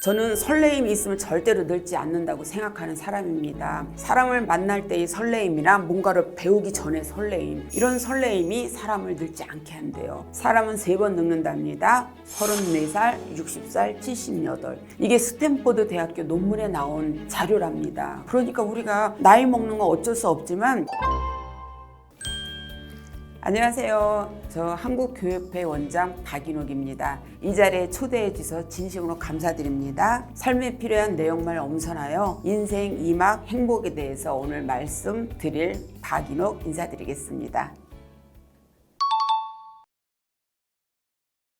저는 설레임이 있으면 절대로 늙지 않는다고 생각하는 사람입니다. 사람을 만날 때의 설레임이나 뭔가를 배우기 전의 설레임, 이런 설레임이 사람을 늙지 않게 한대요. 사람은 3번 늙는답니다. 34살, 60살, 78. 이게 스탠포드 대학교 논문에 나온 자료랍니다. 그러니까 우리가 나이 먹는 건 어쩔 수 없지만, 안녕하세요. 저 한국교육회 원장 박인옥입니다. 이 자리에 초대해 주셔서 진심으로 감사드립니다. 삶에 필요한 내용만 엄선하여 인생 2막 행복에 대해서 오늘 말씀드릴 박인옥 인사드리겠습니다.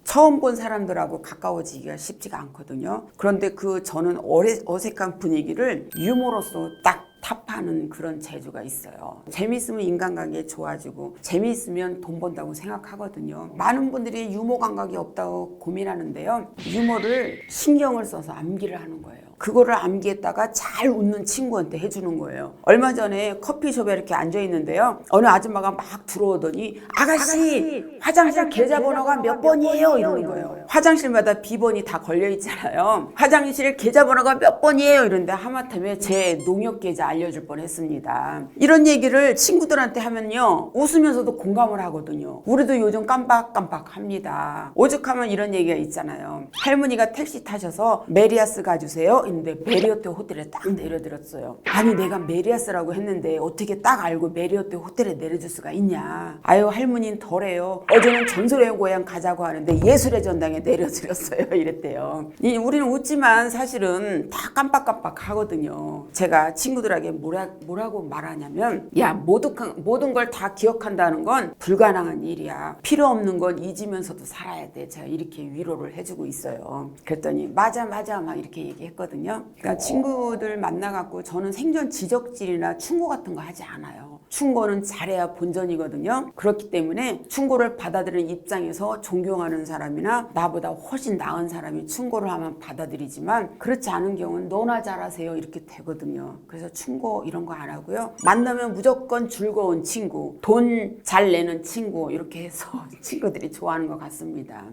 처음 본 사람들하고 가까워지기가 쉽지가 않거든요. 그런데 저는 어색한 분위기를 유머로서 딱 타파하는 그런 재주가 있어요. 재미있으면 인간관계 좋아지고 재미있으면 돈 번다고 생각하거든요. 많은 분들이 유머 감각이 없다고 고민하는데요. 유머를 신경을 써서 암기를 하는 거예요. 그거를 암기했다가 잘 웃는 친구한테 해주는 거예요. 얼마 전에 커피숍에 이렇게 앉아있는데요. 어느 아줌마가 막 들어오더니 아가씨 화장실 계좌번호가 몇 번이에요? 이러는 거예요. 화장실마다 비번이 다 걸려있잖아요. 화장실 계좌번호가 몇 번이에요? 이런데 하마터면 제 농협 계좌 알려줄 뻔했습니다. 이런 얘기를 친구들한테 하면요 웃으면서도 공감을 하거든요. 우리도 요즘 깜빡깜빡합니다. 오죽하면 이런 얘기가 있잖아요. 할머니가 택시 타셔서 메리아스 가주세요. 근데 메리어트 호텔에 딱 내려드렸어요. 아니 내가 메리아스라고 했는데 어떻게 딱 알고 메리어트 호텔에 내려줄 수가 있냐. 아유 할머니는 덜해요. 어제는 전설의 고향 가자고 하는데 예술의 전당에 내려드렸어요. 이랬대요. 우리는 웃지만 사실은 다 깜빡깜빡 하거든요. 제가 친구들에게 뭐라고 말하냐면 야 모든 걸 다 기억한다는 건 불가능한 일이야. 필요 없는 건 잊으면서도 살아야 돼. 제가 이렇게 위로를 해주고 있어요. 그랬더니 맞아 막 이렇게 얘기했거든요. 그러니까 친구들 만나갖고 저는 생존 지적질이나 충고 같은 거 하지 않아요. 충고는 잘해야 본전이거든요. 그렇기 때문에 충고를 받아들이는 입장에서 존경하는 사람이나 나보다 훨씬 나은 사람이 충고를 하면 받아들이지만 그렇지 않은 경우는 너나 잘하세요 이렇게 되거든요. 그래서 충고 이런 거 안 하고요. 만나면 무조건 즐거운 친구, 돈 잘 내는 친구 이렇게 해서 친구들이 좋아하는 것 같습니다.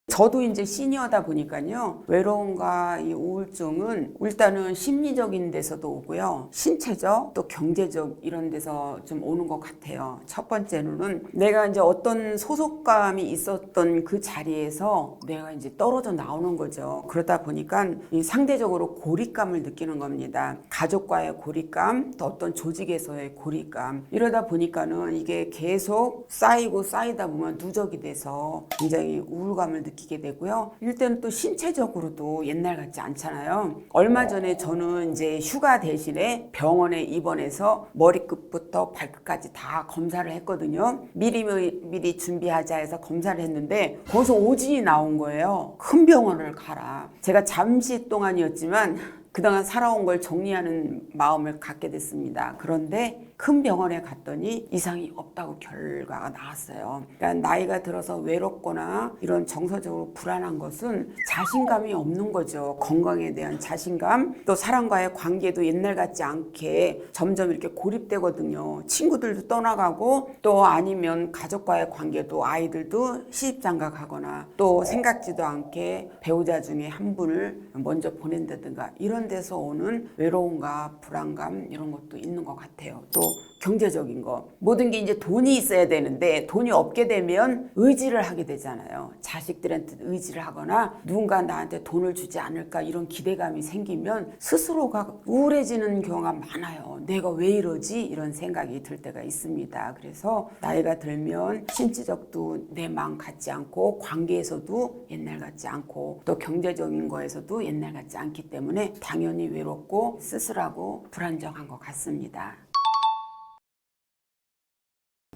저도 이제 시니어다 보니까요. 외로움과 이 우울증은 일단은 심리적인 데서도 오고요. 신체적 또 경제적 이런 데서 좀 오는 것 같아요. 첫 번째로는 내가 이제 어떤 소속감이 있었던 그 자리에서 내가 이제 떨어져 나오는 거죠. 그러다 보니까 이 상대적으로 고립감을 느끼는 겁니다. 가족과의 고립감, 또 어떤 조직에서의 고립감. 이러다 보니까는 이게 계속 쌓이다 보면 누적이 돼서 굉장히 우울감을 느끼게 되고요. 일단 또 신체적으로도 옛날 같지 않잖아요. 얼마 전에 저는 이제 휴가 대신에 병원에 입원해서 머리끝부터 발끝까지 다 검사를 했거든요. 미리 준비하자 해서 검사를 했는데 거기서 오진이 나온 거예요. 큰 병원을 가라. 제가 잠시 동안이었지만 그동안 살아온 걸 정리하는 마음을 갖게 됐습니다. 그런데 큰 병원에 갔더니 이상이 없다고 결과가 나왔어요. 그러니까 나이가 들어서 외롭거나 이런 정서적으로 불안한 것은 자신감이 없는 거죠. 건강에 대한 자신감, 또 사람과의 관계도 옛날 같지 않게 점점 이렇게 고립되거든요. 친구들도 떠나가고 또 아니면 가족과의 관계도 아이들도 시집장가가거나 또 생각지도 않게 배우자 중에 한 분을 먼저 보낸다든가 이런 데서 오는 외로움과 불안감 이런 것도 있는 것 같아요. 또 경제적인 거. 모든 게 이제 돈이 있어야 되는데 돈이 없게 되면 의지를 하게 되잖아요. 자식들한테 의지를 하거나 누군가 나한테 돈을 주지 않을까 이런 기대감이 생기면 스스로가 우울해지는 경우가 많아요. 내가 왜 이러지? 이런 생각이 들 때가 있습니다. 그래서 나이가 들면 신체적도 내 마음 같지 않고 관계에서도 옛날 같지 않고 또 경제적인 거에서도 옛날 같지 않기 때문에 당연히 외롭고 쓸쓸하고 불안정한 것 같습니다.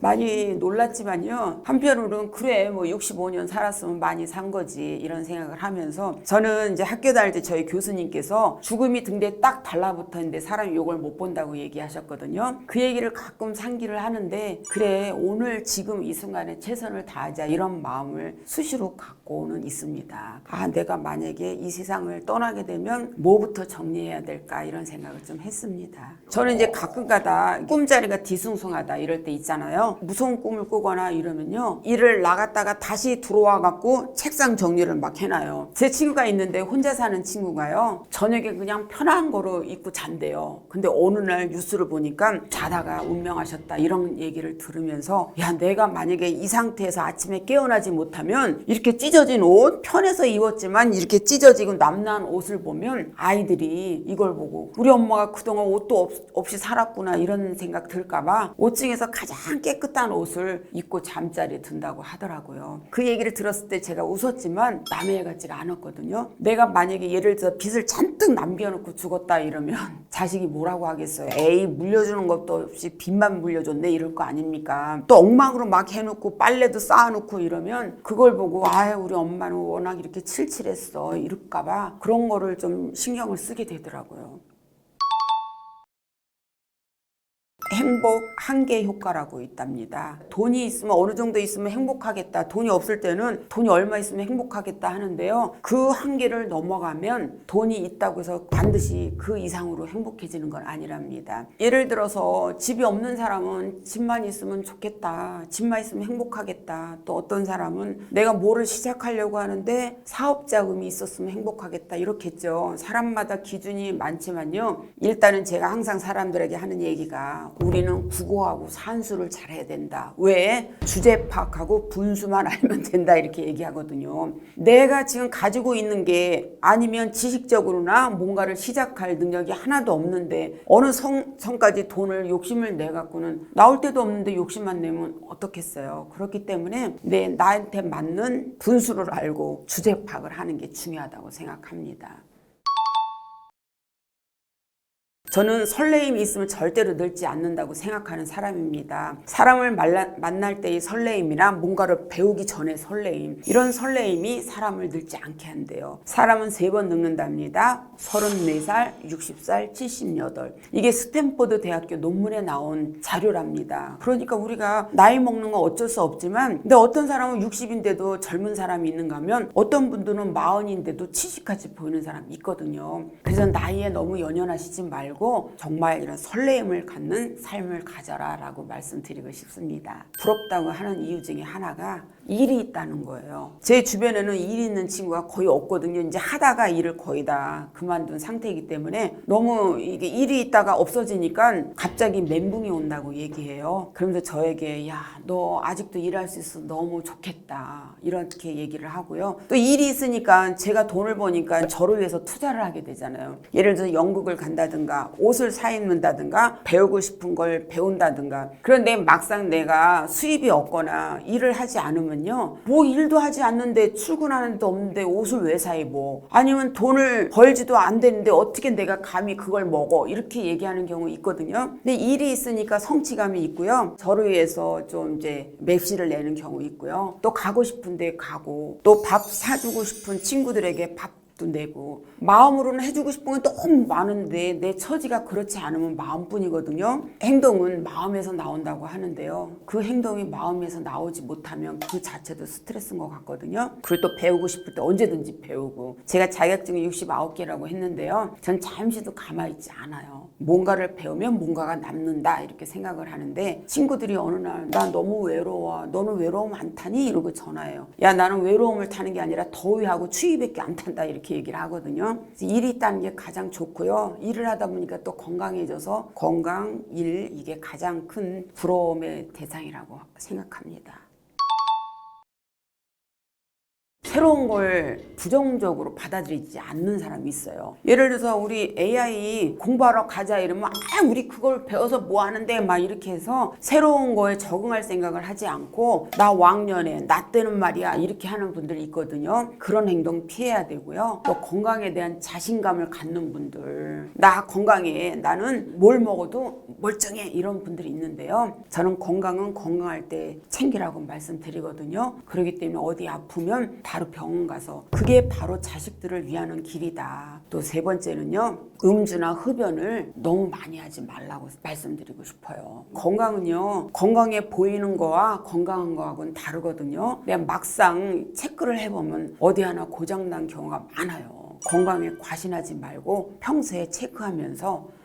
많이 놀랐지만요. 한편으로는 그래 뭐 65년 살았으면 많이 산 거지 이런 생각을 하면서 저는 이제 학교 다닐 때 저희 교수님께서 죽음이 등대에 딱 달라붙었는데 사람이 욕을 못 본다고 얘기하셨거든요. 그 얘기를 가끔 상기를 하는데 그래 오늘 지금 이 순간에 최선을 다하자 이런 마음을 수시로 갖고 갖고는 있습니다. 아, 내가 만약에 이 세상을 떠나게 되면 뭐부터 정리해야 될까 이런 생각을 좀 했습니다. 저는 이제 가끔가다 꿈자리가 뒤숭숭하다 이럴 때 있잖아요. 무서운 꿈을 꾸거나 이러면요, 일을 나갔다가 다시 들어와 갖고 책상 정리를 막 해놔요. 제 친구가 있는데 혼자 사는 친구가요, 저녁에 그냥 편한 거로 입고 잔대요. 근데 어느 날 뉴스를 보니까 자다가 운명하셨다 이런 얘기를 들으면서, 야, 내가 만약에 이 상태에서 아침에 깨어나지 못하면 이렇게 찢어진 옷, 편해서 입었지만 이렇게 찢어지고 남난 옷을 보면 아이들이 이걸 보고 우리 엄마가 그동안 옷도 없이 살았구나 이런 생각 들까봐 옷 중에서 가장 깨끗한 옷을 입고 잠자리에 든다고 하더라고요. 그 얘기를 들었을 때 제가 웃었지만 남의 애 같지가 않았거든요. 내가 만약에 예를 들어 빚을 잔뜩 남겨놓고 죽었다 이러면 자식이 뭐라고 하겠어요. 에이, 물려주는 것도 없이 빚만 물려줬네 이럴 거 아닙니까. 또 엉망으로 막 해놓고 빨래도 쌓아놓고 이러면 그걸 보고 아유, 우리 엄마는 워낙 이렇게 칠칠했어 이럴까봐 그런 거를 좀 신경을 쓰게 되더라고요. 행복 한계 효과라고 있답니다. 돈이 있으면, 어느 정도 있으면 행복하겠다, 돈이 없을 때는 돈이 얼마 있으면 행복하겠다 하는데요, 그 한계를 넘어가면 돈이 있다고 해서 반드시 그 이상으로 행복해지는 건 아니랍니다. 예를 들어서 집이 없는 사람은 집만 있으면 좋겠다, 집만 있으면 행복하겠다, 또 어떤 사람은 내가 뭐를 시작하려고 하는데 사업 자금이 있었으면 행복하겠다 이렇겠죠. 사람마다 기준이 많지만요, 일단은 제가 항상 사람들에게 하는 얘기가, 우리는 국어하고 산수를 잘해야 된다. 왜? 주제 파악하고 분수만 알면 된다 이렇게 얘기하거든요. 내가 지금 가지고 있는 게 아니면 지식적으로나 뭔가를 시작할 능력이 하나도 없는데 어느 성까지 돈을 욕심을 내갖고는 나올 데도 없는데 욕심만 내면 어떻겠어요. 그렇기 때문에 나한테 맞는 분수를 알고 주제 파악을 하는 게 중요하다고 생각합니다. 저는 설레임이 있으면 절대로 늙지 않는다고 생각하는 사람입니다. 사람을 만날 때의 설레임이나 뭔가를 배우기 전의 설레임, 이런 설레임이 사람을 늙지 않게 한대요. 사람은 3번 늙는답니다. 34살, 60살, 78. 이게 스탠포드 대학교 논문에 나온 자료랍니다. 그러니까 우리가 나이 먹는 건 어쩔 수 없지만, 근데 어떤 사람은 60인데도 젊은 사람이 있는가 하면 어떤 분들은 40인데도 70까지 보이는 사람이 있거든요. 그래서 나이에 너무 연연하시지 말고 정말 이런 설레임을 갖는 삶을 가져라 라고 말씀드리고 싶습니다. 부럽다고 하는 이유 중에 하나가 일이 있다는 거예요. 제 주변에는 일이 있는 친구가 거의 없거든요. 이제 하다가 일을 거의 다 그만둔 상태이기 때문에 너무 이게 일이 있다가 없어지니까 갑자기 멘붕이 온다고 얘기해요. 그러면서 저에게, 야, 너 아직도 일할 수 있어서 너무 좋겠다 이렇게 얘기를 하고요. 또 일이 있으니까 제가 돈을 버니까 저를 위해서 투자를 하게 되잖아요. 예를 들어서 연극을 간다든가 옷을 사 입는다든가 배우고 싶은 걸 배운다든가. 그런데 막상 내가 수입이 없거나 일을 하지 않으면요, 뭐 일도 하지 않는데 출근하는 데 없는데 옷을 왜 사 입어? 아니면 돈을 벌지도 안 되는데 어떻게 내가 감히 그걸 먹어? 이렇게 얘기하는 경우 있거든요. 근데 일이 있으니까 성취감이 있고요, 저를 위해서 좀 이제 맵시를 내는 경우 있고요, 또 가고 싶은 데 가고, 또 밥 사주고 싶은 친구들에게 밥도 내고, 마음으로는 해주고 싶은 건 너무 많은데 내 처지가 그렇지 않으면 마음뿐이거든요. 행동은 마음에서 나온다고 하는데요, 그 행동이 마음에서 나오지 못하면 그 자체도 스트레스인 것 같거든요. 그리고 또 배우고 싶을 때 언제든지 배우고, 제가 자격증이 69개라고 했는데요, 전 잠시도 가만히 있지 않아요. 뭔가를 배우면 뭔가가 남는다 이렇게 생각을 하는데, 친구들이 어느 날 나 너무 외로워, 너는 외로움 안 타니? 이러고 전화해요. 야, 나는 외로움을 타는 게 아니라 더위하고 추위밖에 안 탄다 이렇게 얘기를 하거든요. 그래서 일이 있다는 게 가장 좋고요, 일을 하다 보니까 또 건강해져서 건강, 일, 이게 가장 큰 부러움의 대상이라고 생각합니다. 새로운 걸 부정적으로 받아들이지 않는 사람이 있어요. 예를 들어서 우리 AI 공부하러 가자 이러면 우리 그걸 배워서 뭐 하는데 막 이렇게 해서 새로운 거에 적응할 생각을 하지 않고 나 왕년에 나 때는 말이야 이렇게 하는 분들이 있거든요. 그런 행동 피해야 되고요. 또 건강에 대한 자신감을 갖는 분들, 나 건강해, 나는 뭘 먹어도 멀쩡해 이런 분들이 있는데요. 저는 건강은 건강할 때 챙기라고 말씀드리거든요. 그렇기 때문에 어디 아프면 바로 병원 가서 그게 바로 자식들을 위하는 길이다. 또 세 번째는요, 음주나 흡연을 너무 많이 하지 말라고 말씀드리고 싶어요. 건강은요, 건강해 보이는 거와 건강한 거하고는 다르거든요. 그냥 막상 체크를 해보면 어디 하나 고장난 경우가 많아요. 건강에 과신하지 말고 평소에 체크하면서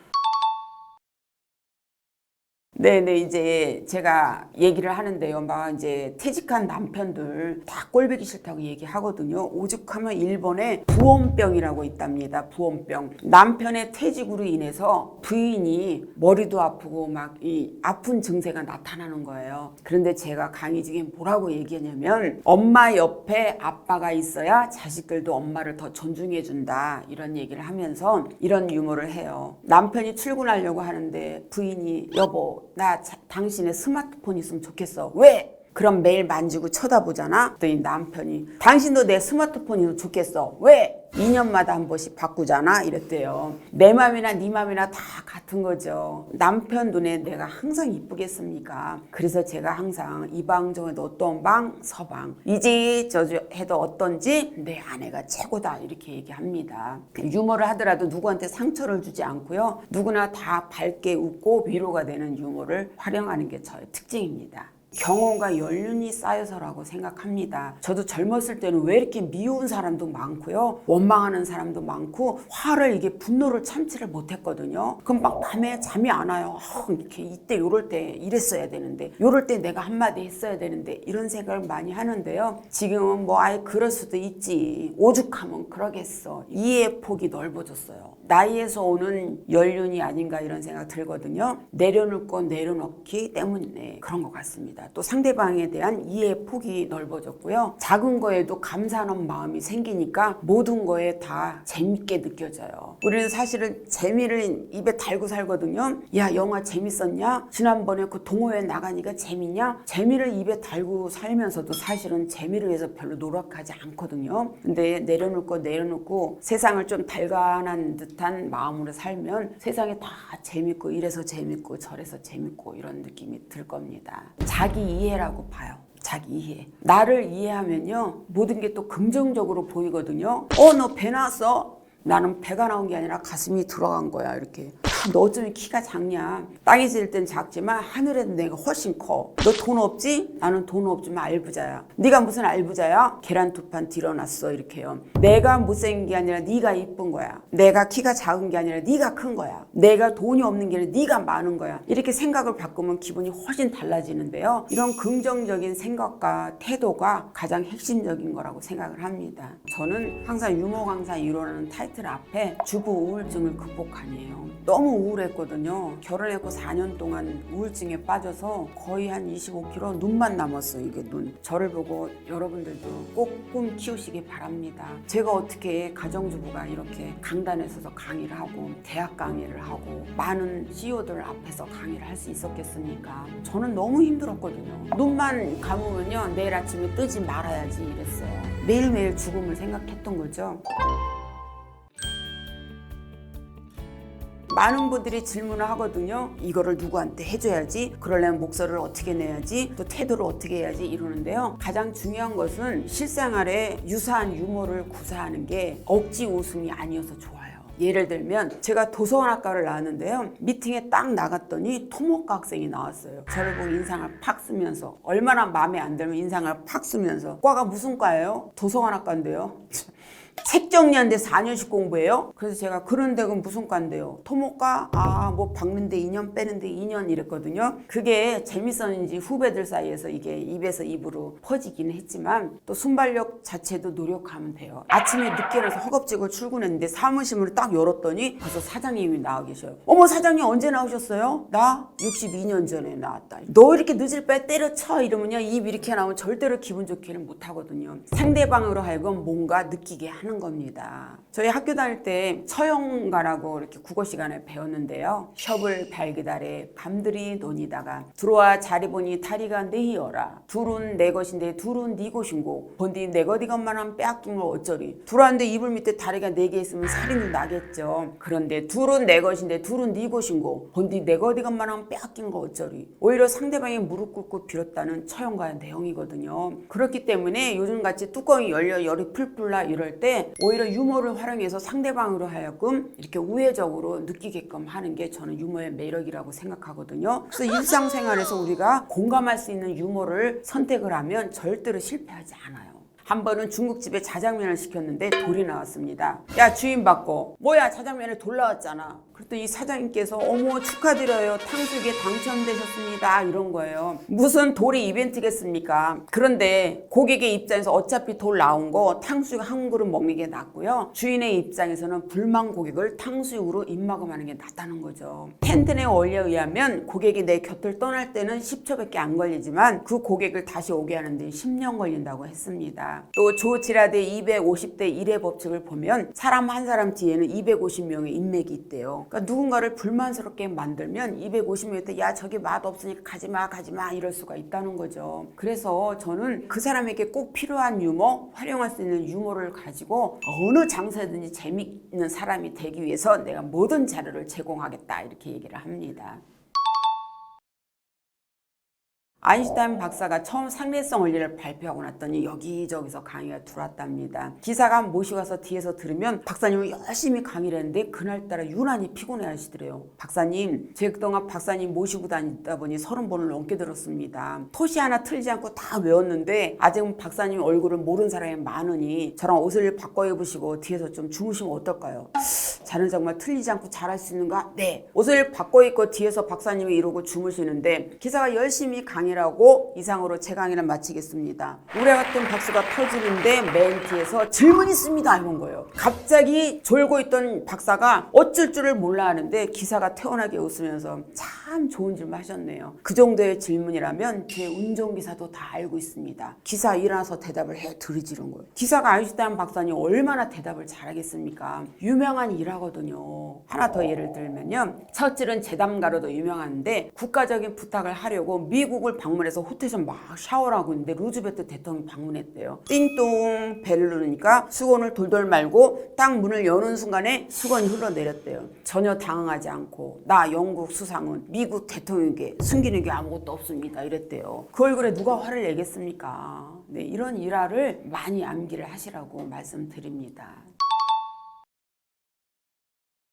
네네, 이제 제가 얘기를 하는데요. 막 이제 퇴직한 남편들 다 꼴보기 싫다고 얘기하거든요. 오죽하면 일본에 부원병이라고 있답니다. 부원병. 남편의 퇴직으로 인해서 부인이 머리도 아프고 막 이 아픈 증세가 나타나는 거예요. 그런데 제가 강의 중에 뭐라고 얘기하냐면 엄마 옆에 아빠가 있어야 자식들도 엄마를 더 존중해 준다. 이런 얘기를 하면서 이런 유머를 해요. 남편이 출근하려고 하는데 부인이 여보 나 당신의 스마트폰 있으면 좋겠어. 왜? 그럼 매일 만지고 쳐다보잖아. 그랬더니 남편이 당신도 내 스마트폰 있으면 좋겠어. 왜? 2년마다 한 번씩 바꾸잖아. 이랬대요. 내 맘이나 네 맘이나 다 같은 거죠. 남편 눈에 내가 항상 이쁘겠습니까? 그래서 제가 항상 이 방 중에도 어떤 방, 서방 이지저지 해도 어떤지 내 아내가 최고다 이렇게 얘기합니다. 유머를 하더라도 누구한테 상처를 주지 않고요. 누구나 다 밝게 웃고 위로가 되는 유머를 활용하는 게 저의 특징입니다. 경험과 연륜이 쌓여서라고 생각합니다. 저도 젊었을 때는 왜 이렇게 미운 사람도 많고요. 원망하는 사람도 많고 화를 이게 분노를 참지를 못했거든요. 그럼 막 밤에 잠이 안 와요. 이렇게 이때 요럴 때 이랬어야 되는데 요럴 때 내가 한마디 했어야 되는데 이런 생각을 많이 하는데요. 지금은 뭐 아예 그럴 수도 있지. 오죽하면 그러겠어. 이해의 폭이 넓어졌어요. 나이에서 오는 연륜이 아닌가 이런 생각 들거든요. 내려놓을 건 내려놓기 때문에 그런 것 같습니다. 또 상대방에 대한 이해의 폭이 넓어졌고요. 작은 거에도 감사하는 마음이 생기니까 모든 거에 다 재밌게 느껴져요. 우리는 사실은 재미를 입에 달고 살거든요. 야 영화 재밌었냐? 지난번에 그 동호회 나가니까 재밌냐? 재미를 입에 달고 살면서도 사실은 재미를 위해서 별로 노력하지 않거든요. 근데 내려놓을 거 내려놓고 세상을 좀 달관한 듯한 마음으로 살면 세상에 다 재밌고 이래서 재밌고 저래서 재밌고 이런 느낌이 들 겁니다. 자기 이해라고 봐요. 자기 이해. 나를 이해하면요. 모든 게 또 긍정적으로 보이거든요. 너 배 나왔어? 나는 배가 나온 게 아니라 가슴이 들어간 거야. 이렇게. 너 어쩌면 키가 작냐? 땅에 있을 땐 작지만 하늘에는 내가 훨씬 커. 너 돈 없지? 나는 돈 없지만 알부자야. 네가 무슨 알부자야? 계란 두 판 뒤뤄놨어. 이렇게요. 내가 못생긴 게 아니라 네가 이쁜 거야. 내가 키가 작은 게 아니라 네가 큰 거야. 내가 돈이 없는 게 아니라 네가 많은 거야. 이렇게 생각을 바꾸면 기분이 훨씬 달라지는데요. 이런 긍정적인 생각과 태도가 가장 핵심적인 거라고 생각을 합니다. 저는 항상 유머 강사 1호라는 타이틀 앞에 주부 우울증을 극복하니에요. 너무 우울했거든요. 결혼했고 4년 동안 우울증에 빠져서 거의 한 25kg 눈만 남았어요. 이게 눈. 저를 보고 여러분들도 꼭 꿈 키우시기 바랍니다. 제가 어떻게 가정주부가 이렇게 강단에 서서 강의를 하고 대학 강의를 하고 많은 CEO들 앞에서 강의를 할 수 있었겠습니까? 저는 너무 힘들었거든요. 눈만 감으면요. 내일 아침에 뜨지 말아야지 이랬어요. 매일매일 죽음을 생각했던 거죠. 많은 분들이 질문을 하거든요. 이거를 누구한테 해줘야지, 그러려면 목소리를 어떻게 내야지, 또 태도를 어떻게 해야지 이러는데요. 가장 중요한 것은 실생활에 유사한 유머를 구사하는 게 억지 웃음이 아니어서 좋아요. 예를 들면 제가 도서관학과를 나왔는데요. 미팅에 딱 나갔더니 토목과 학생이 나왔어요. 저를 보고 인상을 팍 쓰면서 얼마나 마음에 안 들면 인상을 팍 쓰면서 과가 무슨 과예요? 도서관학과인데요. 책 정리하는데 4년씩 공부해요? 그래서 제가 그런데 그럼 무슨 과인데요? 토목과? 뭐 박는데 2년 빼는데 2년 이랬거든요. 그게 재밌었는지 후배들 사이에서 이게 입에서 입으로 퍼지기는 했지만 또 순발력 자체도 노력하면 돼요. 아침에 늦게 일어나서 허겁지겁 출근했는데 사무실문을 딱 열었더니 벌써 사장님이 나와 계셔요. 어머 사장님 언제 나오셨어요? 나 62년 전에 나왔다. 너 이렇게 늦을 때 때려쳐 이러면요. 입 이렇게 나오면 절대로 기분 좋게는 못하거든요. 상대방으로 하여금 뭔가 느끼게 하는 하는 겁니다. 저희 학교 다닐 때 처형가라고 이렇게 국어 시간에 배웠는데요. 협을 발기달에 밤들이 논이다가 들어와 자리 보니 다리가 네이어라. 둘은 내 것인데 둘은 네 것인고 본디 내 것 이것만한 빼앗긴 걸 어쩌리. 둘한데 이불 밑에 다리가 4개 있으면 살인도 나겠죠. 그런데 둘은 내 것인데 둘은 네 것인고 본디 내 것 이것만한 빼앗긴 걸 어쩌리. 오히려 상대방이 무릎 꿇고 빌었다는 처형가의 내용이거든요. 그렇기 때문에 요즘같이 뚜껑이 열려 열이 풀풀 나 이럴 때 오히려 유머를 활용해서 상대방으로 하여금 이렇게 우회적으로 느끼게끔 하는 게 저는 유머의 매력이라고 생각하거든요. 그래서 일상생활에서 우리가 공감할 수 있는 유머를 선택을 하면 절대로 실패하지 않아요. 한 번은 중국집에 자장면을 시켰는데 돌이 나왔습니다. 야 주인 바꿔. 뭐야 자장면에 돌 나왔잖아. 그랬더니 이 사장님께서 어머 축하드려요. 탕수육에 당첨되셨습니다. 이런 거예요. 무슨 돌이 이벤트겠습니까? 그런데 고객의 입장에서 어차피 돌 나온 거 탕수육 한 그릇 먹는 게 낫고요. 주인의 입장에서는 불만 고객을 탕수육으로 입막음하는 게 낫다는 거죠. 텐텐의 원리에 의하면 고객이 내 곁을 떠날 때는 10초밖에 안 걸리지만 그 고객을 다시 오게 하는 데 10년 걸린다고 했습니다. 또 조지라드 250대 1의 법칙을 보면 사람 한 사람 뒤에는 250명의 인맥이 있대요. 그러니까 누군가를 불만스럽게 만들면 250명한테 야 저기 맛없으니까 가지마 이럴 수가 있다는 거죠. 그래서 저는 그 사람에게 꼭 필요한 유머, 활용할 수 있는 유머를 가지고 어느 장사든지 재미있는 사람이 되기 위해서 내가 모든 자료를 제공하겠다 이렇게 얘기를 합니다. 아인슈타인 박사가 처음 상대성 원리를 발표하고 났더니 여기저기서 강의가 들어왔답니다. 기사가 모시고 와서 뒤에서 들으면 박사님은 열심히 강의를 했는데 그날따라 유난히 피곤해 하시더래요. 박사님, 제 그동안 박사님 모시고 다니다 보니 30번을 넘게 들었습니다. 토시 하나 틀리지 않고 다 외웠는데 아직은 박사님 얼굴을 모르는 사람이 많으니 저랑 옷을 바꿔 입으시고 뒤에서 좀 주무시면 어떨까요? 자는 정말 틀리지 않고 잘할 수 있는가? 네. 옷을 바꿔 입고 뒤에서 박사님이 이러고 주무시는데 기사가 열심히 강의라고 이상으로 제 강의를 마치겠습니다. 우레 같은 박수가 터지는데 맨 뒤에서 질문 있습니다 이런 거예요. 갑자기 졸고 있던 박사가 어쩔 줄을 몰라 하는데 기사가 태연하게 웃으면서 참 좋은 질문 하셨네요. 그 정도의 질문이라면 제 운전기사도 다 알고 있습니다. 기사 일어나서 대답을 해 들으지 이런 거예요. 기사가 아인슈타인 박사님 얼마나 대답을 잘하겠습니까? 유명한 일하거든요. 하나 더 예를 들면요. 처칠은 재담가로도 유명한데 국가적인 부탁을 하려고 미국을 방문해서 호텔에서 막 샤워를 하고 있는데 루즈벨트 대통령이 방문했대요. 띵동 벨을 누르니까 수건을 돌돌 말고 딱 문을 여는 순간에 수건이 흘러내렸대요. 전혀 당황하지 않고 나 영국 수상은 미국 대통령에게 숨기는 게 아무것도 없습니다 이랬대요. 그 얼굴에 누가 화를 내겠습니까? 네, 이런 일화를 많이 암기를 하시라고 말씀드립니다.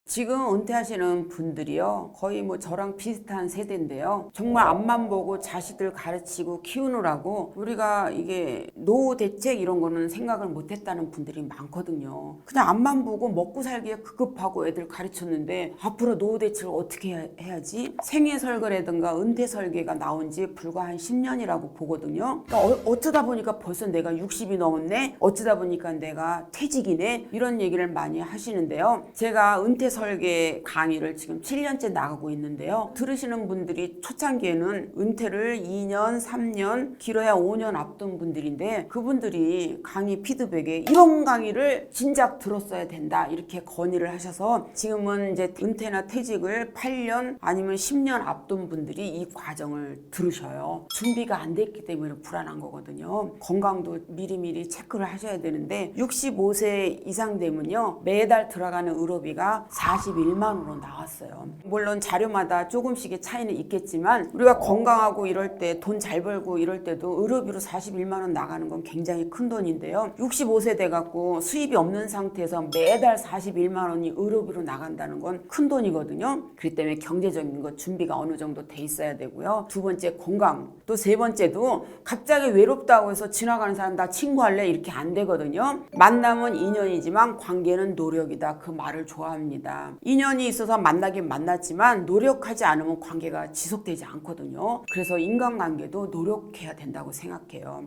지금 은퇴하시는 분들이요 거의 뭐 저랑 비슷한 세대인데요 정말 앞만 보고 자식들 가르치고 키우느라고 우리가 이게 노후 대책 이런 거는 생각을 못했다는 분들이 많거든요. 그냥 앞만 보고 먹고 살기에 급급하고 애들 가르쳤는데 앞으로 노후 대책을 어떻게 해야지? 생애 설계라든가 은퇴 설계가 나온 지 불과 한 10년이라고 보거든요. 그러니까 어쩌다 보니까 벌써 내가 60이 넘었네, 어쩌다 보니까 내가 퇴직이네, 이런 얘기를 많이 하시는데요. 제가 은퇴 설계 강의를 지금 7년째 나가고 있는데요. 들으시는 분들이 초창기에는 은퇴를 2년, 3년, 길어야 5년 앞둔 분들인데 그분들이 강의 피드백에 이런 강의를 진작 들었어야 된다 이렇게 건의를 하셔서 지금은 이제 은퇴나 퇴직을 8년 아니면 10년 앞둔 분들이 이 과정을 들으셔요. 준비가 안 됐기 때문에 불안한 거거든요. 건강도 미리미리 체크를 하셔야 되는데 65세 이상 되면요 매달 들어가는 의료비가 41만 원으로 나왔어요. 물론 자료마다 조금씩의 차이는 있겠지만 우리가 건강하고 이럴 때 돈 잘 벌고 이럴 때도 의료비로 41만 원 나가는 건 굉장히 큰 돈인데요. 65세 돼갖고 수입이 없는 상태에서 매달 41만 원이 의료비로 나간다는 건 큰 돈이거든요. 그렇기 때문에 경제적인 것 준비가 어느 정도 돼 있어야 되고요. 두 번째 건강, 또 세 번째도 갑자기 외롭다고 해서 지나가는 사람 다 친구할래 이렇게 안 되거든요. 만남은 인연이지만 관계는 노력이다 그 말을 좋아합니다. 인연이 있어서 만나긴 만났지만 노력하지 않으면 관계가 지속되지 않거든요. 그래서 인간관계도 노력해야 된다고 생각해요.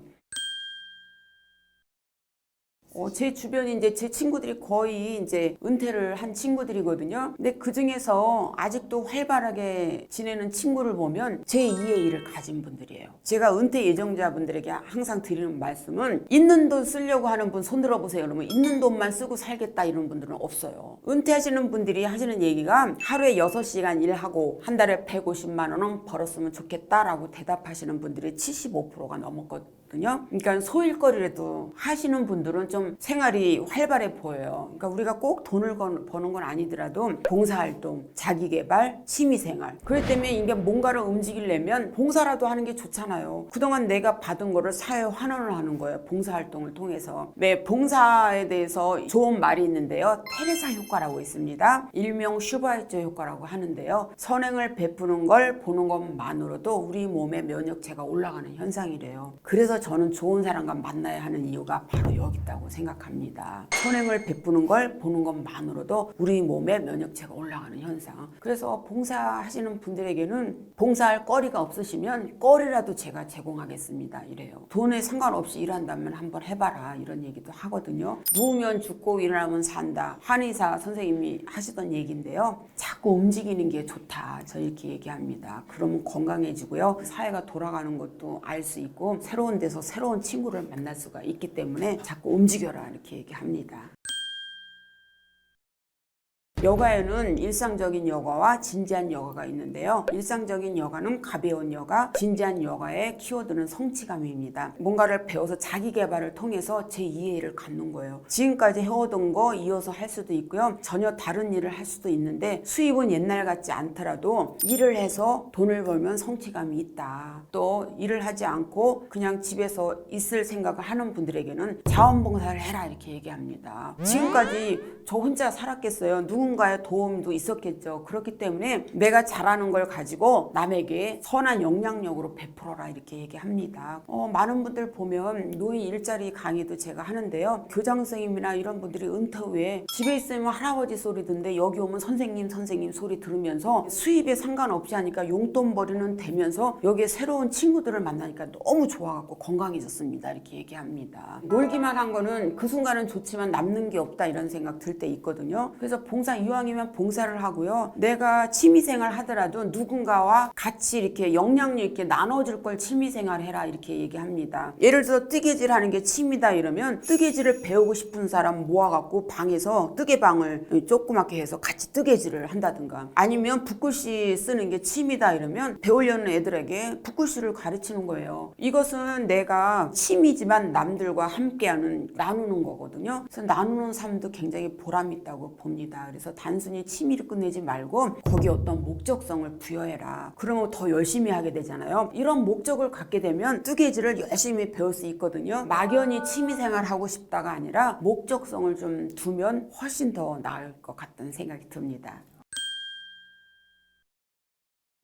제 주변에 이제 제 친구들이 거의 이제 은퇴를 한 친구들이거든요. 근데 그 중에서 아직도 활발하게 지내는 친구를 보면 제2의 일을 가진 분들이에요. 제가 은퇴 예정자분들에게 항상 드리는 말씀은 있는 돈 쓰려고 하는 분 손 들어보세요. 그러면 있는 돈만 쓰고 살겠다 이런 분들은 없어요. 은퇴하시는 분들이 하시는 얘기가 하루에 6시간 일하고 한 달에 150만 원은 벌었으면 좋겠다라고 대답하시는 분들이 75%가 넘었거든요. 그러니까 소일거리라도 하시는 분들은 좀 생활이 활발해 보여요. 그러니까 우리가 꼭 돈을 버는 건 아니더라도 봉사활동, 자기개발, 취미생활. 그렇기 때문에 이게 뭔가를 움직이려면 봉사라도 하는 게 좋잖아요. 그동안 내가 받은 거를 사회에 환원을 하는 거예요. 봉사활동을 통해서. 네, 봉사에 대해서 좋은 말이 있는데요. 테레사 효과라고 있습니다. 일명 슈바이처 효과라고 하는데요. 선행을 베푸는 걸 보는 것만으로도 우리 몸의 면역체가 올라가는 현상이래요. 그래서 저는 좋은 사람과 만나야 하는 이유가 바로 여기 있다고 생각합니다. 선행을 베푸는 걸 보는 것만으로도 우리 몸의 면역체가 올라가는 현상. 그래서 봉사하시는 분들에게는 봉사할 거리가 없으시면 거리라도 제가 제공하겠습니다. 이래요. 돈에 상관없이 일한다면 한번 해봐라 이런 얘기도 하거든요. 누우면 죽고 일어나면 산다. 한의사 선생님이 하시던 얘기인데요. 자꾸 움직이는 게 좋다. 저 이렇게 얘기합니다. 그러면 건강해지고요. 사회가 돌아가는 것도 알 수 있고 새로운 데서 새로운 친구를 만날 수가 있기 때문에 자꾸 움직여라 이렇게 얘기합니다. 여가에는 일상적인 여가와 진지한 여가가 있는데요. 일상적인 여가는 가벼운 여가, 진지한 여가의 키워드는 성취감입니다. 뭔가를 배워서 자기 개발을 통해서 제2의 일을 갖는 거예요. 지금까지 해오던 거 이어서 할 수도 있고요. 전혀 다른 일을 할 수도 있는데 수입은 옛날 같지 않더라도 일을 해서 돈을 벌면 성취감이 있다. 또 일을 하지 않고 그냥 집에서 있을 생각을 하는 분들에게는 자원봉사를 해라 이렇게 얘기합니다. 지금까지 저 혼자 살았겠어요. 누군가의 도움도 있었겠죠. 그렇기 때문에 내가 잘하는 걸 가지고 남에게 선한 영향력으로 베풀어라 이렇게 얘기합니다. 많은 분들 보면 노인 일자리 강의도 제가 하는데요. 교장 선생님이나 이런 분들이 은퇴 후에 집에 있으면 할아버지 소리 듣는데 여기 오면 선생님 소리 들으면서 수입에 상관없이 하니까 용돈벌이는 되면서 여기에 새로운 친구들을 만나니까 너무 좋아갖고 건강해졌습니다. 이렇게 얘기합니다. 놀기만 한 거는 그 순간은 좋지만 남는 게 없다 이런 생각 들 때 있거든요. 그래서 봉사 이왕이면 봉사를 하고요. 내가 취미생활 하더라도 누군가와 같이 이렇게 영향력 있게 나눠줄 걸 취미생활 해라 이렇게 얘기합니다. 예를 들어 뜨개질 하는 게 취미다 이러면 뜨개질을 배우고 싶은 사람 모아갖고 방에서 뜨개방을 조그맣게 해서 같이 뜨개질을 한다든가 아니면 붓글씨 쓰는 게 취미다 이러면 배우려는 애들에게 붓글씨를 가르치는 거예요. 이것은 내가 취미지만 남들과 함께하는 나누는 거거든요. 그래서 나누는 삶도 굉장히 보람 있다고 봅니다. 그래서 단순히 취미를 끝내지 말고 거기에 어떤 목적성을 부여해라. 그러면 더 열심히 하게 되잖아요. 이런 목적을 갖게 되면 뜨개질을 열심히 배울 수 있거든요. 막연히 취미생활 하고 싶다가 아니라 목적성을 좀 두면 훨씬 더 나을 것 같다는 생각이 듭니다.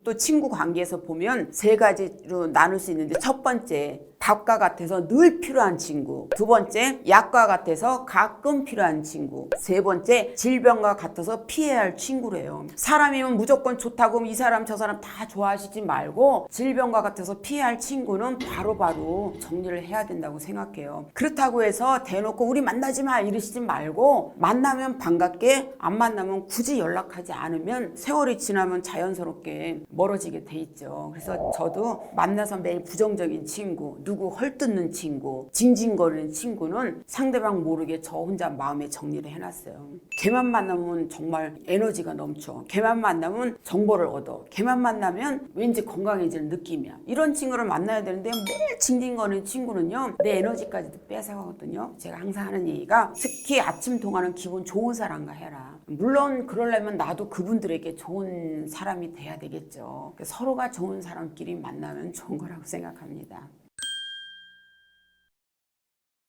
또 친구 관계에서 보면 세 가지로 나눌 수 있는데 첫 번째 밥과 같아서 늘 필요한 친구, 두 번째 약과 같아서 가끔 필요한 친구, 세 번째 질병과 같아서 피해야 할 친구래요. 사람이면 무조건 좋다고 이 사람 저 사람 다 좋아하시지 말고 질병과 같아서 피해야 할 친구는 바로바로 정리를 해야 된다고 생각해요. 그렇다고 해서 대놓고 우리 만나지 마 이러시지 말고 만나면 반갑게 안 만나면 굳이 연락하지 않으면 세월이 지나면 자연스럽게 멀어지게 돼 있죠. 그래서 저도 만나서 매일 부정적인 친구, 누구 헐뜯는 친구, 징징거리는 친구는 상대방 모르게 저 혼자 마음에 정리를 해놨어요. 걔만 만나면 정말 에너지가 넘쳐. 걔만 만나면 정보를 얻어. 걔만 만나면 왠지 건강해지는 느낌이야. 이런 친구를 만나야 되는데 매일 징징거리는 친구는요. 내 에너지까지도 뺏어가거든요. 제가 항상 하는 얘기가 특히 아침 동안은 기분 좋은 사람과 해라. 물론 그러려면 나도 그분들에게 좋은 사람이 돼야 되겠죠. 서로가 좋은 사람끼리 만나면 좋은 거라고 생각합니다.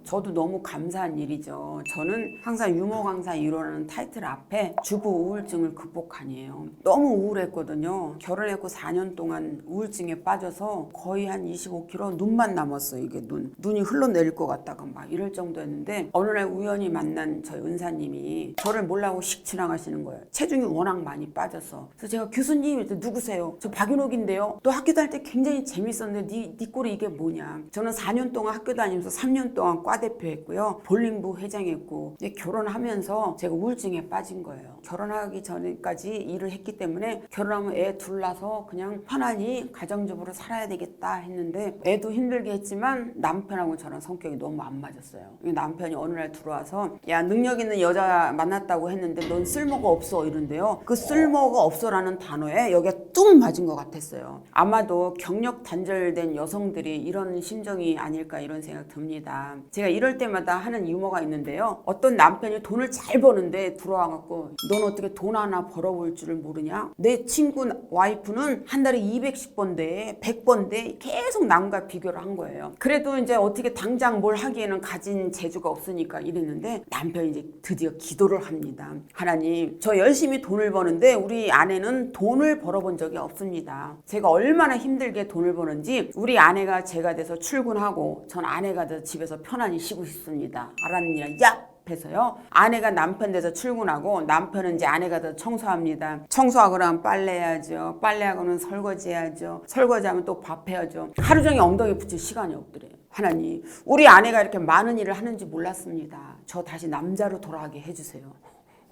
저도 너무 감사한 일이죠. 저는 항상 유머 강사 1호라는 타이틀 앞에 주부 우울증을 극복하니에요. 너무 우울했거든요. 결혼했고 4년 동안 우울증에 빠져서 거의 한 25kg 눈만 남았어요. 이게 눈이 흘러내릴 것 같다가 막 이럴 정도였는데 어느 날 우연히 만난 저희 은사님이 저를 몰라고 휙 지나가시는 거예요. 체중이 워낙 많이 빠져서. 그래서 제가 교수님 누구세요? 저 박윤옥인데요. 또 학교 다닐 때 굉장히 재밌었는데 네 꼴이 이게 뭐냐. 저는 4년 동안 학교 다니면서 3년 동안 과 과대표 했고요. 볼링부 회장했고, 이제 결혼하면서 제가 우울증에 빠진 거예요. 결혼하기 전까지 일을 했기 때문에 결혼하면 애 둘 낳아서 그냥 편안히 가정주부로 살아야 되겠다 했는데, 애도 힘들게 했지만 남편하고 저랑 성격이 너무 안 맞았어요. 남편이 어느 날 들어와서 야, 능력 있는 여자 만났다고 했는데 넌 쓸모가 없어 이런데요. 그 쓸모가 없어라는 단어에 여기가 뚝 맞은 것 같았어요. 아마도 경력 단절된 여성들이 이런 심정이 아닐까 이런 생각 듭니다. 제가 이럴 때마다 하는 유머가 있는데요. 어떤 남편이 돈을 잘 버는데 들어와갖고 넌 어떻게 돈 하나 벌어볼 줄을 모르냐? 내 친구 와이프는 한 달에 210번대 100번대 계속 남과 비교를 한 거예요. 그래도 이제 어떻게 당장 뭘 하기에는 가진 재주가 없으니까 이랬는데, 남편이 이제 드디어 기도를 합니다. 하나님, 저 열심히 돈을 버는데 우리 아내는 돈을 벌어본 적이 없습니다. 제가 얼마나 힘들게 돈을 버는지 우리 아내가 제가 돼서 출근하고 전 아내가 돼서 집에서 편안히 쉬고 싶습니다. 알았느냐? 야! 해서요. 아내가 남편 돼서 출근하고 남편은 이제 아내가 더 청소합니다. 청소하고 나면 빨래해야죠. 빨래하고는 설거지해야죠. 설거지하면 또 밥해야죠. 하루 종일 엉덩이 붙일 시간이 없더래요. 하나님, 우리 아내가 이렇게 많은 일을 하는지 몰랐습니다. 저 다시 남자로 돌아가게 해주세요.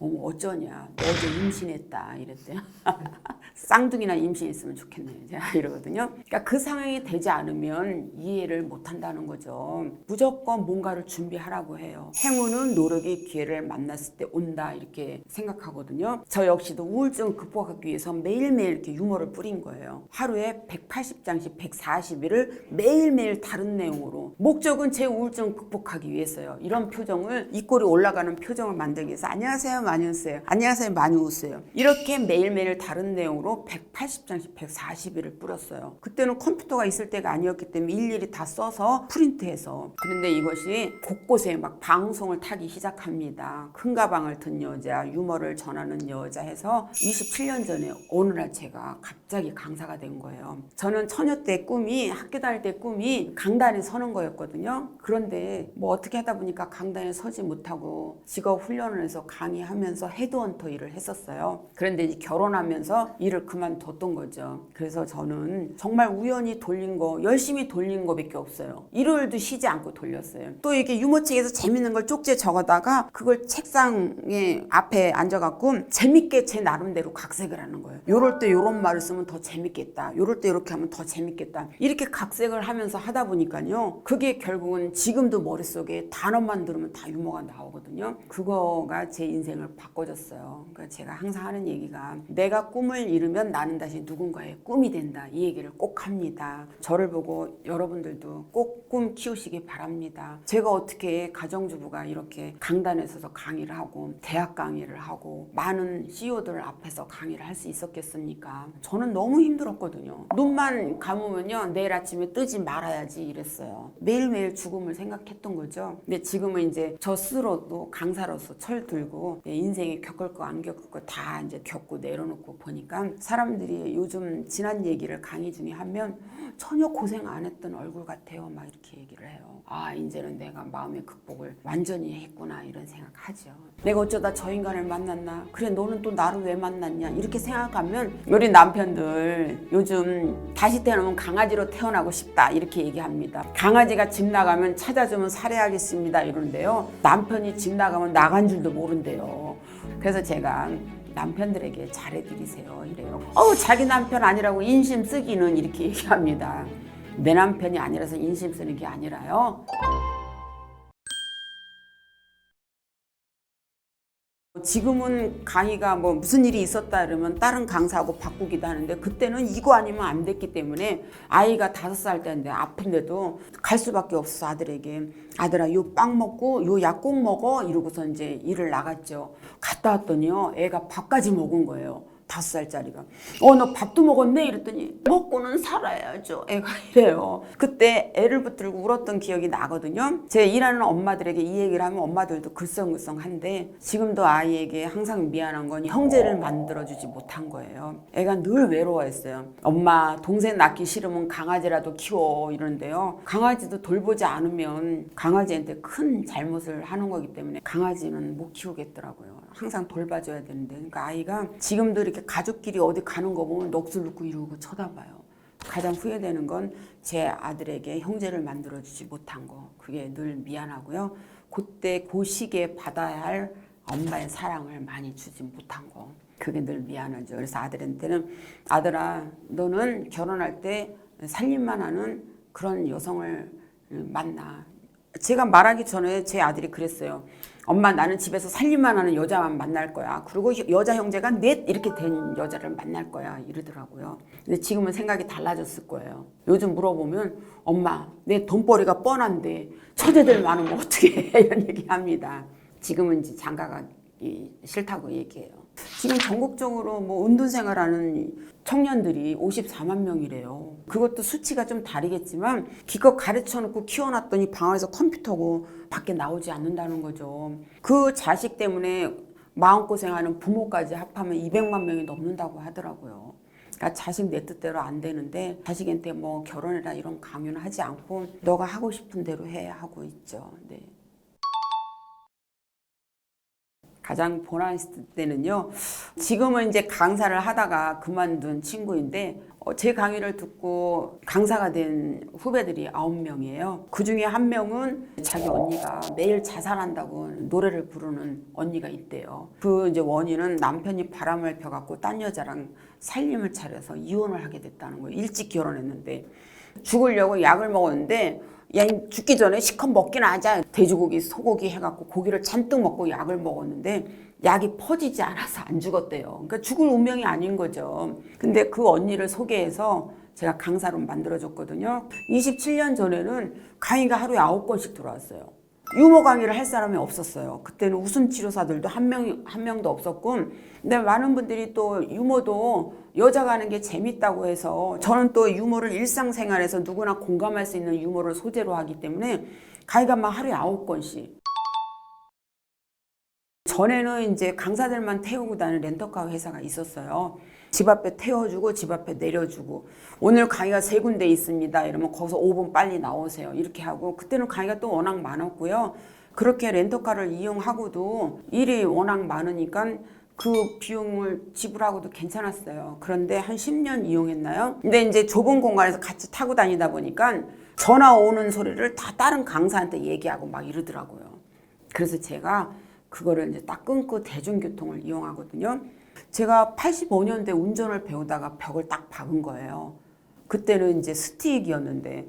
어머, 어쩌냐, 너 어제 임신했다 이랬대요. 쌍둥이나 임신했으면 좋겠네요, 제가 이러거든요. 그러니까 그 상황이 되지 않으면 이해를 못한다는 거죠. 무조건 뭔가를 준비하라고 해요. 행운은 노력의 기회를 만났을 때 온다 이렇게 생각하거든요. 저 역시도 우울증 극복하기 위해서 매일매일 이렇게 유머를 뿌린 거예요. 하루에 180장씩 140일을 매일매일 다른 내용으로, 목적은 제 우울증 극복하기 위해서요. 이런 표정을, 입꼬리 올라가는 표정을 만들기 위해서 안녕하세요 많이 웃으세요. 안녕하세요 많이 웃으세요. 이렇게 매일매일 다른 내용으로 180장씩 140일을 뿌렸어요. 그때는 컴퓨터가 있을 때가 아니었기 때문에 일일이 다 써서 프린트해서. 그런데 이것이 곳곳에 막 방송을 타기 시작합니다. 큰 가방을 든 여자, 유머를 전하는 여자 해서 27년 전에 어느 날 제가 갑자기 강사가 된 거예요. 저는 처녀 때 꿈이, 학교 다닐 때 꿈이 강단에 서는 거였거든요. 그런데 뭐 어떻게 하다 보니까 강단에 서지 못하고 직업 훈련을 해서 강의하면서 헤드헌터 일을 했었어요. 그런데 이제 결혼하면서 일을 그만뒀던 거죠. 그래서 저는 정말 우연히 돌린 거, 열심히 돌린 거밖에 없어요. 일요일도 쉬지 않고 돌렸어요. 또 이렇게 유머책에서 재밌는 걸 쪽지에 적어다가 그걸 책상에 앞에 앉아갖고 재밌게 제 나름대로 각색을 하는 거예요. 요럴 때 요런 말을 쓰면 더 재밌겠다. 요럴 때 이렇게 하면 더 재밌겠다. 이렇게 각색을 하면서 하다 보니까요. 그게 결국은 지금도 머릿속에 단어만 들으면 다 유머가 나오거든요. 그거가 제 인생을 바꿔줬어요. 그러니까 제가 항상 하는 얘기가, 내가 꿈을 이루면 나는 다시 누군가의 꿈이 된다. 이 얘기를 꼭 합니다. 저를 보고 여러분들도 꼭 꿈 키우시기 바랍니다. 제가 어떻게 가정주부가 이렇게 강단에 서서 강의를 하고 대학 강의를 하고 많은 CEO들 앞에서 강의를 할 수 있었겠습니까? 저는 너무 힘들었거든요. 눈만 감으면요, 내일 아침에 뜨지 말아야지 이랬어요. 매일매일 죽음을 생각했던 거죠. 근데 지금은 이제 저 스스로도 강사로서 철 들고 인생에 겪을 거 안 겪을 거 다 이제 겪고 내려놓고 보니까, 사람들이 요즘 지난 얘기를 강의 중에 하면 전혀 고생 안 했던 얼굴 같아요. 막 이렇게 얘기를 해요. 아, 이제는 내가 마음의 극복을 완전히 했구나 이런 생각하죠. 내가 어쩌다 저 인간을 만났나? 그래, 너는 또 나를 왜 만났냐? 이렇게 생각하면 우리 남편들 요즘 다시 태어나면 강아지로 태어나고 싶다 이렇게 얘기합니다. 강아지가 집 나가면 찾아주면 살해하겠습니다 이러는데요. 남편이 집 나가면 나간 줄도 모른대요. 그래서 제가 남편들에게 잘해드리세요 이래요. 자기 남편 아니라고 인심 쓰기는 이렇게 얘기합니다. 내 남편이 아니라서 인심 쓰는 게 아니라요. 지금은 강의가 뭐 무슨 일이 있었다 그러면 다른 강사하고 바꾸기도 하는데, 그때는 이거 아니면 안 됐기 때문에, 아이가 5살 때인데 아픈데도 갈 수밖에 없어. 아들에게, 아들아 요 빵 먹고 요 약 꼭 먹어 이러고서 이제 일을 나갔죠. 갔다 왔더니요, 애가 밥까지 먹은 거예요. 5살짜리가. 너 밥도 먹었네? 이랬더니 먹고는 살아야죠. 애가 이래요. 그때 애를 붙들고 울었던 기억이 나거든요. 제 일하는 엄마들에게 이 얘기를 하면 엄마들도 글썽글썽한데, 지금도 아이에게 항상 미안한 건 형제를 만들어주지 못한 거예요. 애가 늘 외로워했어요. 엄마, 동생 낳기 싫으면 강아지라도 키워 이러는데요. 강아지도 돌보지 않으면 강아지한테 큰 잘못을 하는 거기 때문에 강아지는 못 키우겠더라고요. 항상 돌봐줘야 되는데. 그러니까 아이가 지금도 이렇게 가족끼리 어디 가는 거 보면 넋을 놓고 이러고 쳐다봐요. 가장 후회되는 건 제 아들에게 형제를 만들어주지 못한 거. 그게 늘 미안하고요. 그때 그 시기에 받아야 할 엄마의 사랑을 많이 주지 못한 거. 그게 늘 미안하죠. 그래서 아들한테는 아들아, 너는 결혼할 때 살림만 하는 그런 여성을 만나. 제가 말하기 전에 제 아들이 그랬어요. 엄마, 나는 집에서 살림만 하는 여자만 만날 거야. 그리고 여자 형제가 넷 이렇게 된 여자를 만날 거야. 이러더라고요. 근데 지금은 생각이 달라졌을 거예요. 요즘 물어보면 엄마, 내 돈벌이가 뻔한데 처제들 많으면 어떻게 해? 이런 얘기합니다. 지금은 이제 장가가 싫다고 얘기해요. 지금 전국적으로 뭐 운동생활하는 청년들이 54만 명이래요. 그것도 수치가 좀 다르겠지만 기껏 가르쳐놓고 키워놨더니 방 안에서 컴퓨터고 밖에 나오지 않는다는 거죠. 그 자식 때문에 마음고생하는 부모까지 합하면 200만 명이 넘는다고 하더라고요. 그러니까 자식 내 뜻대로 안 되는데 자식한테 뭐 결혼해라 이런 강요는 하지 않고 너가 하고 싶은 대로 해 하고 있죠. 네. 가장 보람있을 때는요. 지금은 이제 강사를 하다가 그만둔 친구인데 제 강의를 듣고 강사가 된 후배들이 9명이에요. 그 중에 한 명은 자기 언니가 매일 자살한다고 노래를 부르는 언니가 있대요. 그 이제 원인은 남편이 바람을 펴갖고 딴 여자랑 살림을 차려서 이혼을 하게 됐다는 거예요. 일찍 결혼했는데 죽으려고 약을 먹었는데 야, 죽기 전에 시컷 먹긴 하자. 돼지고기, 소고기 해갖고 고기를 잔뜩 먹고 약을 먹었는데 약이 퍼지지 않아서 안 죽었대요. 그러니까 죽을 운명이 아닌 거죠. 근데 그 언니를 소개해서 제가 강사로 만들어줬거든요. 27년 전에는 강의가 하루에 9건씩 들어왔어요. 유머 강의를 할 사람이 없었어요. 그때는 웃음 치료사들도 한 명도 없었고, 근데 많은 분들이 또 유머도 여자가 하는 게 재밌다고 해서 저는 또 유머를 일상생활에서 누구나 공감할 수 있는 유머를 소재로 하기 때문에 강의가 막 하루에 9건씩. 전에는 이제 강사들만 태우고 다니는 렌터카 회사가 있었어요. 집 앞에 태워주고 집 앞에 내려주고 오늘 강의가 3군데 있습니다. 이러면 거기서 5분 빨리 나오세요. 이렇게 하고 그때는 강의가 또 워낙 많았고요. 그렇게 렌터카를 이용하고도 일이 워낙 많으니까 그 비용을 지불하고도 괜찮았어요. 그런데 한 10년 이용했나요? 근데 이제 좁은 공간에서 같이 타고 다니다 보니까 전화 오는 소리를 다 다른 강사한테 얘기하고 막 이러더라고요. 그래서 제가 그거를 이제 딱 끊고 대중교통을 이용하거든요. 제가 85년대 운전을 배우다가 벽을 딱 박은 거예요. 그때는 이제 스틱이었는데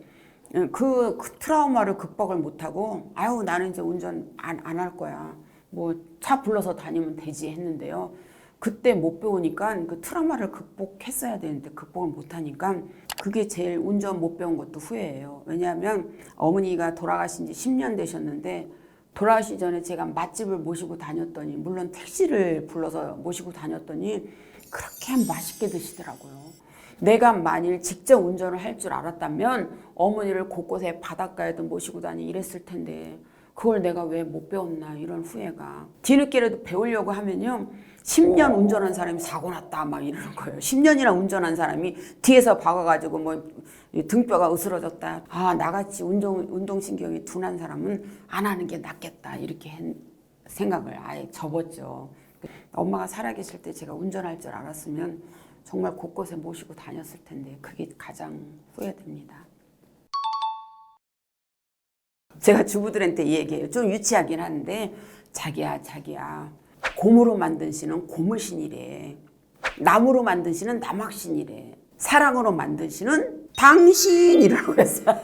그 트라우마를 극복을 못하고 아유 나는 이제 운전 안 할 거야. 뭐 차 불러서 다니면 되지 했는데요. 그때 못 배우니까 그 트라우마를 극복했어야 되는데 극복을 못하니까 그게 제일 운전 못 배운 것도 후회예요. 왜냐하면 어머니가 돌아가신 지 10년 되셨는데 돌아가시기 전에 제가 맛집을 모시고 다녔더니 물론 택시를 불러서 모시고 다녔더니 그렇게 맛있게 드시더라고요. 내가 만일 직접 운전을 할 줄 알았다면 어머니를 곳곳에 바닷가에도 모시고 다니 이랬을 텐데 그걸 내가 왜 못 배웠나 이런 후회가. 뒤늦게라도 배우려고 하면요 10년 운전한 사람이 사고 났다 막 이러는 거예요. 10년이나 운전한 사람이 뒤에서 박아가지고 뭐 등뼈가 으스러졌다. 아 나같이 운동신경이 둔한 사람은 안 하는 게 낫겠다 이렇게 생각을 아예 접었죠. 엄마가 살아계실 때 제가 운전할 줄 알았으면 정말 곳곳에 모시고 다녔을 텐데 그게 가장 후회됩니다. 제가 주부들한테 얘기해요. 좀 유치하긴 한데 자기야 곰으로 만든 신은 고무신이래. 나무로 만든 신은 남학신이래. 사랑으로 만든 신은 당신이라고 했어요.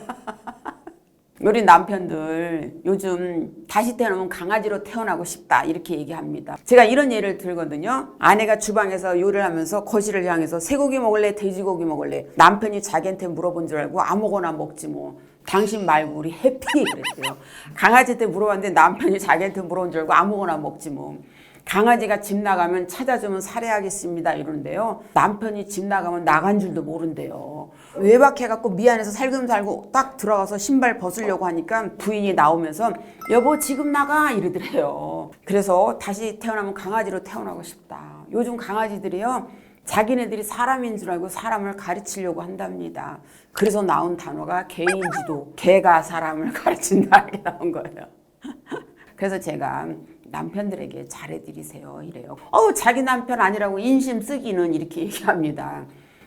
우리 남편들 요즘 다시 태어나면 강아지로 태어나고 싶다 이렇게 얘기합니다. 제가 이런 예를 들거든요. 아내가 주방에서 요리를 하면서 거실을 향해서 쇠고기 먹을래 돼지고기 먹을래 남편이 자기한테 물어본 줄 알고 아무거나 먹지 뭐 당신 말고 우리 해피 그랬대요. 강아지한테 물어봤는데 남편이 자기한테 물어본 줄 알고 아무거나 먹지 뭐. 강아지가 집 나가면 찾아주면 살해하겠습니다 이러는데요. 남편이 집 나가면 나간 줄도 모른대요. 외박해갖고 미안해서 살금살금 딱 들어가서 신발 벗으려고 하니까 부인이 나오면서 여보 지금 나가 이러더래요. 그래서 다시 태어나면 강아지로 태어나고 싶다. 요즘 강아지들이요 자기네들이 사람인 줄 알고 사람을 가르치려고 한답니다. 그래서 나온 단어가 개인지도, 개가 사람을 가르친다 이렇게 나온 거예요. 그래서 제가 남편들에게 잘해드리세요 이래요. 자기 남편 아니라고 인심 쓰기는 이렇게 얘기합니다.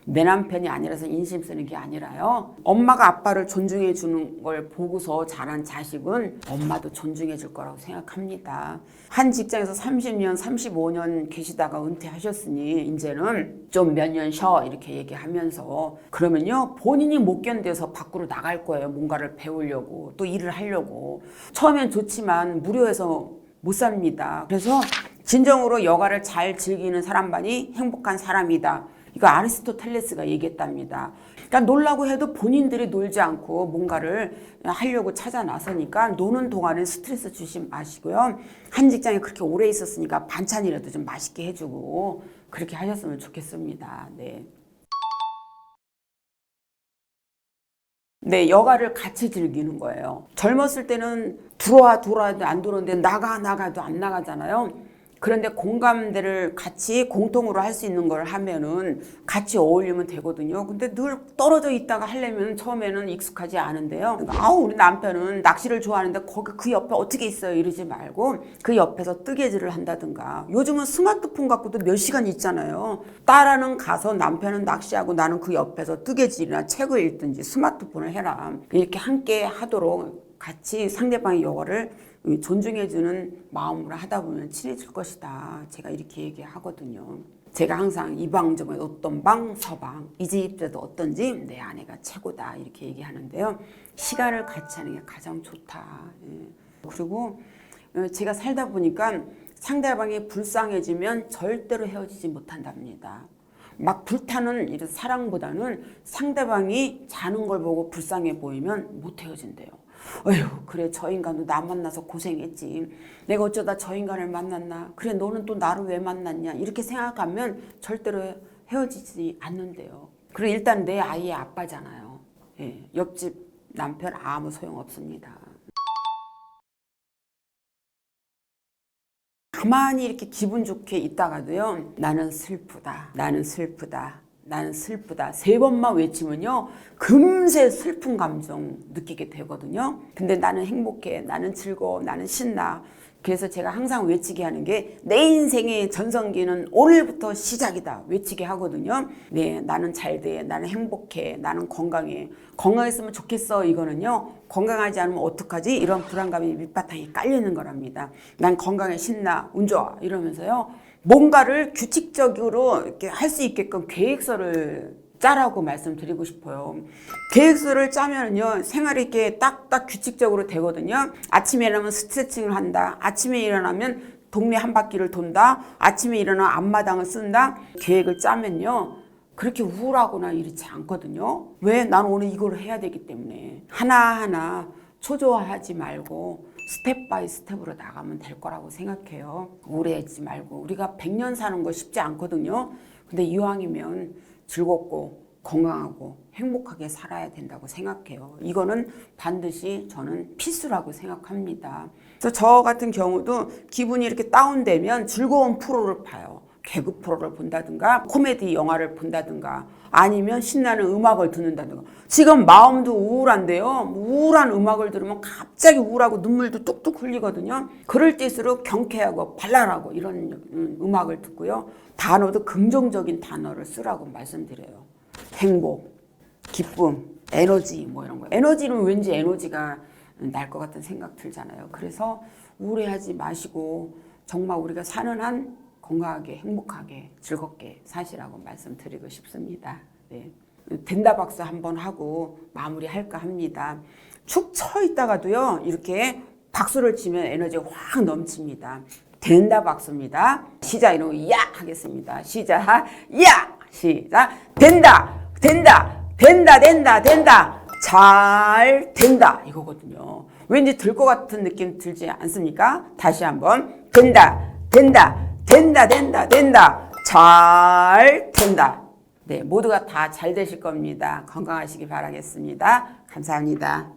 내 남편이 아니라서 인심 쓰는 게 아니라요. 엄마가 아빠를 존중해 주는 걸 보고서 자란 자식은 엄마도 존중해 줄 거라고 생각합니다. 한 직장에서 30년, 35년 계시다가 은퇴하셨으니 이제는 좀 몇 년 쉬어 이렇게 얘기하면서 그러면요 본인이 못 견뎌서 밖으로 나갈 거예요. 뭔가를 배우려고 또 일을 하려고. 처음엔 좋지만 무료해서 못 삽니다. 그래서 진정으로 여가를 잘 즐기는 사람만이 행복한 사람이다. 이거 아리스토텔레스가 얘기했답니다. 그러니까 놀라고 해도 본인들이 놀지 않고 뭔가를 하려고 찾아 나서니까 노는 동안에 스트레스 주지 마시고요. 한 직장에 그렇게 오래 있었으니까 반찬이라도 좀 맛있게 해주고 그렇게 하셨으면 좋겠습니다. 네. 네, 여가를 같이 즐기는 거예요. 젊었을 때는 들어와도 안 들어오는데 나가도 안 나가잖아요. 그런데 공감대를 같이 공통으로 할 수 있는 걸 하면은 같이 어울리면 되거든요. 근데 늘 떨어져 있다가 하려면 처음에는 익숙하지 않은데요. 우리 남편은 낚시를 좋아하는데 거기 그 옆에 어떻게 있어요? 이러지 말고 그 옆에서 뜨개질을 한다든가. 요즘은 스마트폰 갖고도 몇 시간 있잖아요. 딸아는 가서 남편은 낚시하고 나는 그 옆에서 뜨개질이나 책을 읽든지 스마트폰을 해라. 이렇게 함께 하도록 같이 상대방의 여가를 존중해주는 마음으로 하다 보면 친해질 것이다. 제가 이렇게 얘기하거든요. 제가 항상 이 방 저방 어떤 방 서방 이 집에도 어떤지 내 아내가 최고다 이렇게 얘기하는데요. 시간을 같이 하는 게 가장 좋다. 그리고 제가 살다 보니까 상대방이 불쌍해지면 절대로 헤어지지 못한답니다. 막 불타는 이런 사랑보다는 상대방이 자는 걸 보고 불쌍해 보이면 못 헤어진대요. 어휴, 그래 저 인간도 나 만나서 고생했지. 내가 어쩌다 저 인간을 만났나. 그래 너는 또 나를 왜 만났냐. 이렇게 생각하면 절대로 헤어지지 않는데요. 그리고 일단 내 아이의 아빠잖아요. 예, 옆집 남편 아무 소용없습니다. 가만히 이렇게 기분 좋게 있다가도요. 나는 슬프다. 나는 슬프다. 나는 슬프다. 3번만 외치면요. 금세 슬픈 감정 느끼게 되거든요. 근데 나는 행복해. 나는 즐거워. 나는 신나. 그래서 제가 항상 외치게 하는 게 내 인생의 전성기는 오늘부터 시작이다. 외치게 하거든요. 네, 나는 잘 돼. 나는 행복해. 나는 건강해. 건강했으면 좋겠어. 이거는요. 건강하지 않으면 어떡하지? 이런 불안감이 밑바탕에 깔리는 거랍니다. 난 건강해 신나. 운 좋아. 이러면서요. 뭔가를 규칙적으로 이렇게 할 수 있게끔 계획서를 짜라고 말씀드리고 싶어요. 계획서를 짜면요 생활이 이렇게 딱딱 규칙적으로 되거든요. 아침에 일어나면 스트레칭을 한다. 아침에 일어나면 동네 한 바퀴를 돈다. 아침에 일어나 앞마당을 쓴다. 계획을 짜면요 그렇게 우울하거나 이렇지 않거든요. 왜? 난 오늘 이걸 해야 되기 때문에 하나하나 초조하지 말고 스텝 바이 스텝으로 나가면 될 거라고 생각해요. 우울해하지 말고. 우리가 100년 사는 거 쉽지 않거든요. 근데 이왕이면 즐겁고 건강하고 행복하게 살아야 된다고 생각해요. 이거는 반드시 저는 필수라고 생각합니다. 그래서 저 같은 경우도 기분이 이렇게 다운되면 즐거운 프로를 봐요. 개그 프로를 본다든가 코미디 영화를 본다든가 아니면 신나는 음악을 듣는다든가. 지금 마음도 우울한데요. 우울한 음악을 들으면 갑자기 우울하고 눈물도 뚝뚝 흘리거든요. 그럴 때일수록 경쾌하고 발랄하고 이런 음악을 듣고요. 단어도 긍정적인 단어를 쓰라고 말씀드려요. 행복, 기쁨, 에너지 뭐 이런 거. 에너지는 왠지 에너지가 날 것 같은 생각 들잖아요. 그래서 우울해하지 마시고 정말 우리가 사는 한 건강하게 행복하게 즐겁게 사시라고 말씀드리고 싶습니다. 네. 된다 박수 한번 하고 마무리할까 합니다. 축 처 있다가도요 이렇게 박수를 치면 에너지가 확 넘칩니다. 된다 박수입니다. 시작 이러고 야 하겠습니다. 시작 야 시작 된다 된다 된다 된다 된다 잘 된다 이거거든요. 왠지 들 것 같은 느낌 들지 않습니까? 다시 한번 된다 된다 된다 된다 된다 잘 된다. 네, 모두가 다 잘 되실 겁니다. 건강하시기 바라겠습니다. 감사합니다.